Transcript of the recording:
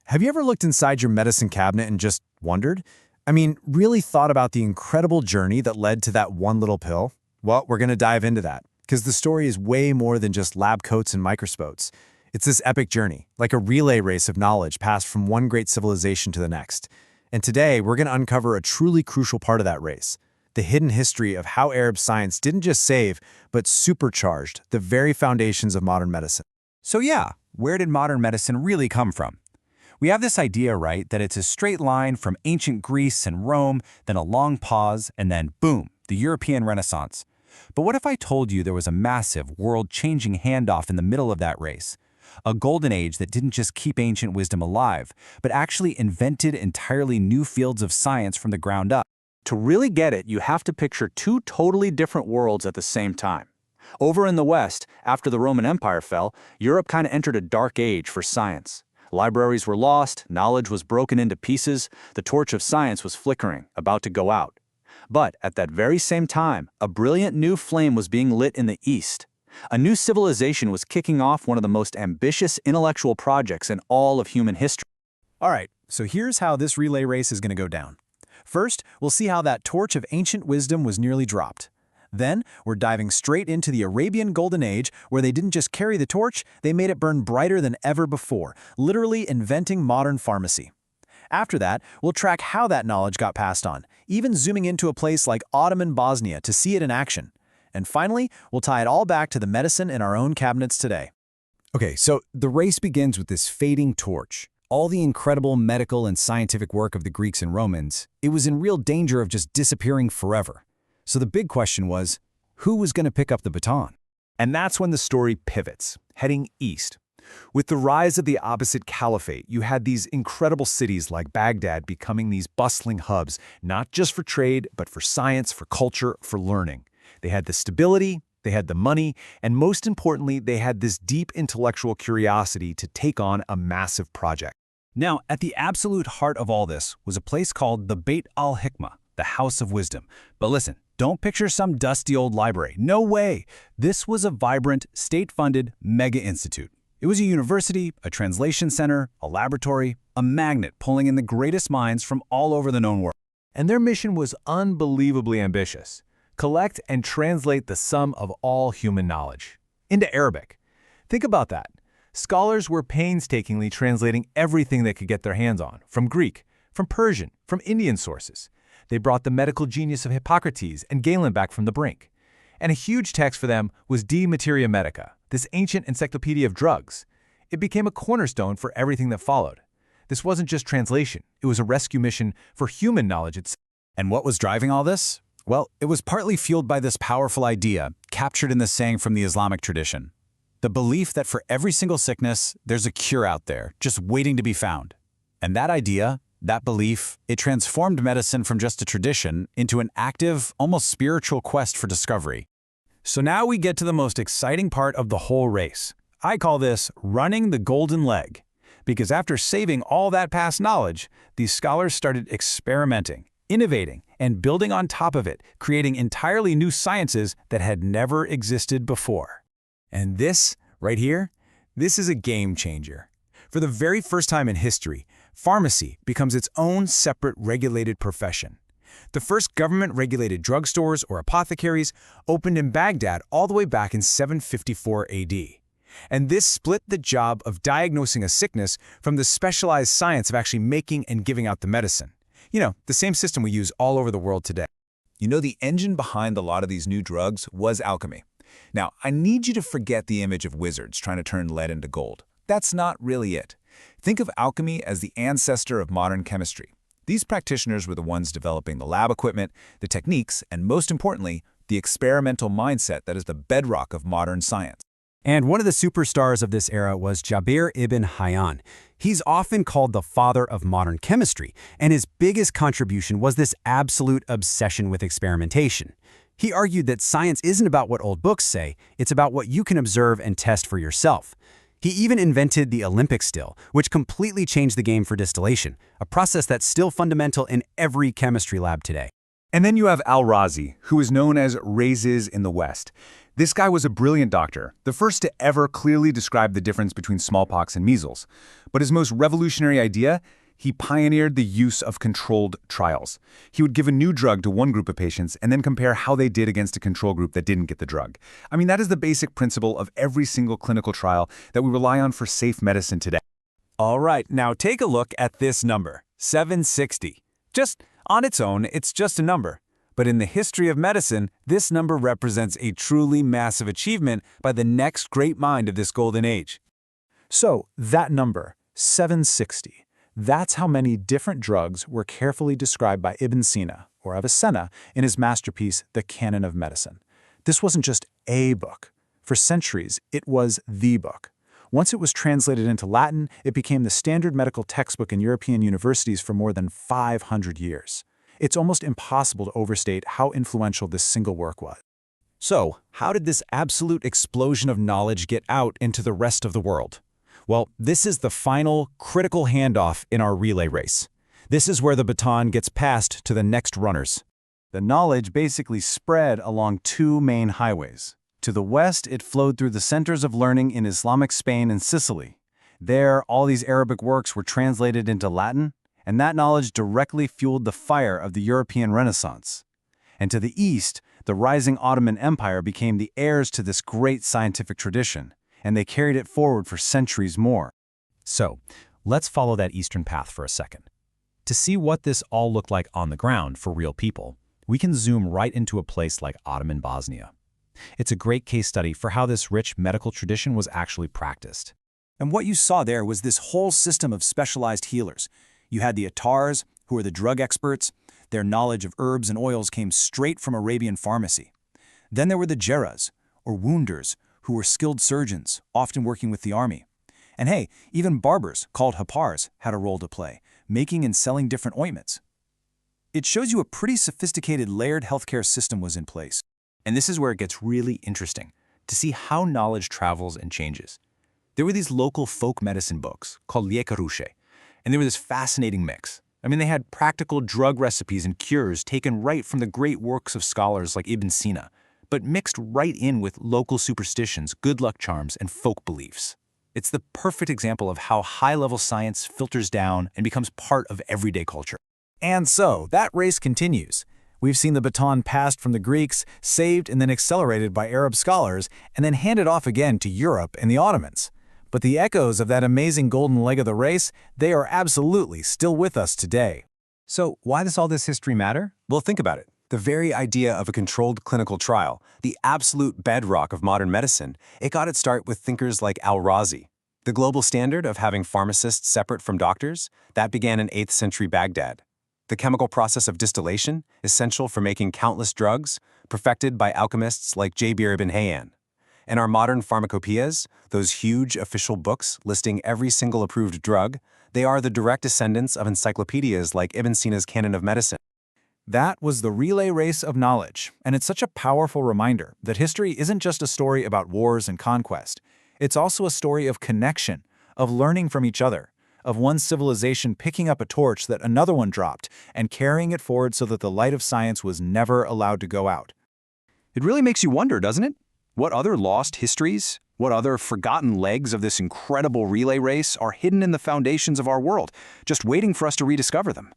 Have you ever looked inside your medicine cabinet and just wondered? I mean, really thought about the incredible journey that led to that one little pill? Well, we're going to dive into that, because the story is way more than just lab coats and microscopes. It's this epic journey, like a relay race of knowledge passed from one great civilization to the next. And today, we're going to uncover a truly crucial part of that race, the hidden history of how Arab science didn't just save, but supercharged the very foundations of modern medicine. So yeah, where did modern medicine really come from? We have this idea, right, that it's a straight line from ancient Greece and Rome, then a long pause, and then boom, the European Renaissance. But what if I told you there was a massive, world-changing handoff in the middle of that race? A golden age that didn't just keep ancient wisdom alive, but actually invented entirely new fields of science from the ground up. To really get it, you have to picture two totally different worlds at the same time. Over in the West, after the Roman Empire fell, Europe kind of entered a dark age for science. Libraries were lost, knowledge was broken into pieces, the torch of science was flickering, about to go out. But at that very same time, a brilliant new flame was being lit in the East. A new civilization was kicking off one of the most ambitious intellectual projects in all of human history. All right, so here's how this relay race is going to go down. First, we'll see how that torch of ancient wisdom was nearly dropped. Then, we're diving straight into the Arabian Golden Age, where they didn't just carry the torch, they made it burn brighter than ever before, literally inventing modern pharmacy. After that, we'll track how that knowledge got passed on, even zooming into a place like Ottoman Bosnia to see it in action. And finally, we'll tie it all back to the medicine in our own cabinets today. Okay, so the race begins with this fading torch. All the incredible medical and scientific work of the Greeks and Romans, it was in real danger of just disappearing forever. So the big question was, who was going to pick up the baton? And that's when the story pivots, heading east. With the rise of the opposite caliphate, you had these incredible cities like Baghdad becoming these bustling hubs, not just for trade, but for science, for culture, for learning. They had the stability, they had the money, and most importantly, they had this deep intellectual curiosity to take on a massive project. Now, at the absolute heart of all this was a place called the Beit al-Hikmah, the House of Wisdom. But listen, don't picture some dusty old library. No way! This was a vibrant, state-funded mega-institute. It was a university, a translation center, a laboratory, a magnet pulling in the greatest minds from all over the known world. And their mission was unbelievably ambitious. Collect and translate the sum of all human knowledge into Arabic. Think about that. Scholars were painstakingly translating everything they could get their hands on, from Greek, from Persian, from Indian sources. They brought the medical genius of Hippocrates and Galen back from the brink. And a huge text for them was De Materia Medica, this ancient encyclopedia of drugs. It became a cornerstone for everything that followed. This wasn't just translation, it was a rescue mission for human knowledge itself. And what was driving all this? Well, it was partly fueled by this powerful idea, captured in the saying from the Islamic tradition. The belief that for every single sickness, there's a cure out there, just waiting to be found. And that idea, that belief, it transformed medicine from just a tradition into an active, almost spiritual quest for discovery. So now we get to the most exciting part of the whole race. I call this running the golden leg. Because after saving all that past knowledge, these scholars started experimenting, innovating, and building on top of it, creating entirely new sciences that had never existed before. And this, right here, this is a game changer. For the very first time in history, pharmacy becomes its own separate regulated profession. The first government-regulated drugstores or apothecaries opened in Baghdad all the way back in 754 AD. And this split the job of diagnosing a sickness from the specialized science of actually making and giving out the medicine. You know, the same system we use all over the world today. You know, the engine behind a lot of these new drugs was alchemy. Now, I need you to forget the image of wizards trying to turn lead into gold. That's not really it. Think of alchemy as the ancestor of modern chemistry. These practitioners were the ones developing the lab equipment, the techniques, and most importantly, the experimental mindset that is the bedrock of modern science. And one of the superstars of this era was Jabir ibn Hayyan. He's often called the father of modern chemistry, and his biggest contribution was this absolute obsession with experimentation. He argued that science isn't about what old books say, it's about what you can observe and test for yourself. He even invented the Olympic still, which completely changed the game for distillation, a process that's still fundamental in every chemistry lab today. And then you have Al-Razi, who is known as Rhazes in the West. This guy was a brilliant doctor, the first to ever clearly describe the difference between smallpox and measles. But his most revolutionary idea? He pioneered the use of controlled trials. He would give a new drug to one group of patients and then compare how they did against a control group that didn't get the drug. I mean, that is the basic principle of every single clinical trial that we rely on for safe medicine today. All right, now take a look at this number, 760. Just on its own, it's just a number. But in the history of medicine, this number represents a truly massive achievement by the next great mind of this golden age. So, that number, 760, that's how many different drugs were carefully described by Ibn Sina, or Avicenna, in his masterpiece, The Canon of Medicine. This wasn't just a book. For centuries, it was the book. Once it was translated into Latin, it became the standard medical textbook in European universities for more than 500 years. It's almost impossible to overstate how influential this single work was. So, how did this absolute explosion of knowledge get out into the rest of the world? Well, this is the final, critical handoff in our relay race. This is where the baton gets passed to the next runners. The knowledge basically spread along two main highways. To the west, it flowed through the centers of learning in Islamic Spain and Sicily. There, all these Arabic works were translated into Latin, and that knowledge directly fueled the fire of the European Renaissance. And to the east, the rising Ottoman Empire became the heirs to this great scientific tradition, and they carried it forward for centuries more. So, let's follow that eastern path for a second. To see what this all looked like on the ground for real people, we can zoom right into a place like Ottoman Bosnia. It's a great case study for how this rich medical tradition was actually practiced. And what you saw there was this whole system of specialized healers. You had the Atars, who were the drug experts. Their knowledge of herbs and oils came straight from Arabian pharmacy. Then there were the Jerras, or wounders, who were skilled surgeons, often working with the army. And hey, even barbers, called hapars, had a role to play, making and selling different ointments. It shows you a pretty sophisticated layered healthcare system was in place. And this is where it gets really interesting, to see how knowledge travels and changes. There were these local folk medicine books called Liekarushe, and they were this fascinating mix. I mean, they had practical drug recipes and cures taken right from the great works of scholars like Ibn Sina, but mixed right in with local superstitions, good luck charms, and folk beliefs. It's the perfect example of how high-level science filters down and becomes part of everyday culture. And so, that race continues. We've seen the baton passed from the Greeks, saved and then accelerated by Arab scholars, and then handed off again to Europe and the Ottomans. But the echoes of that amazing golden leg of the race, they are absolutely still with us today. So, why does all this history matter? Well, think about it. The very idea of a controlled clinical trial, the absolute bedrock of modern medicine, it got its start with thinkers like Al-Razi. The global standard of having pharmacists separate from doctors, that began in 8th century Baghdad. The chemical process of distillation, essential for making countless drugs, perfected by alchemists like Jabir ibn Hayyan. And our modern pharmacopoeias, those huge official books listing every single approved drug, they are the direct descendants of encyclopedias like Ibn Sina's Canon of Medicine. That was the relay race of knowledge, and it's such a powerful reminder that history isn't just a story about wars and conquest. It's also a story of connection, of learning from each other, of one civilization picking up a torch that another one dropped and carrying it forward so that the light of science was never allowed to go out. It really makes you wonder, doesn't it? What other lost histories, what other forgotten legs of this incredible relay race are hidden in the foundations of our world, just waiting for us to rediscover them?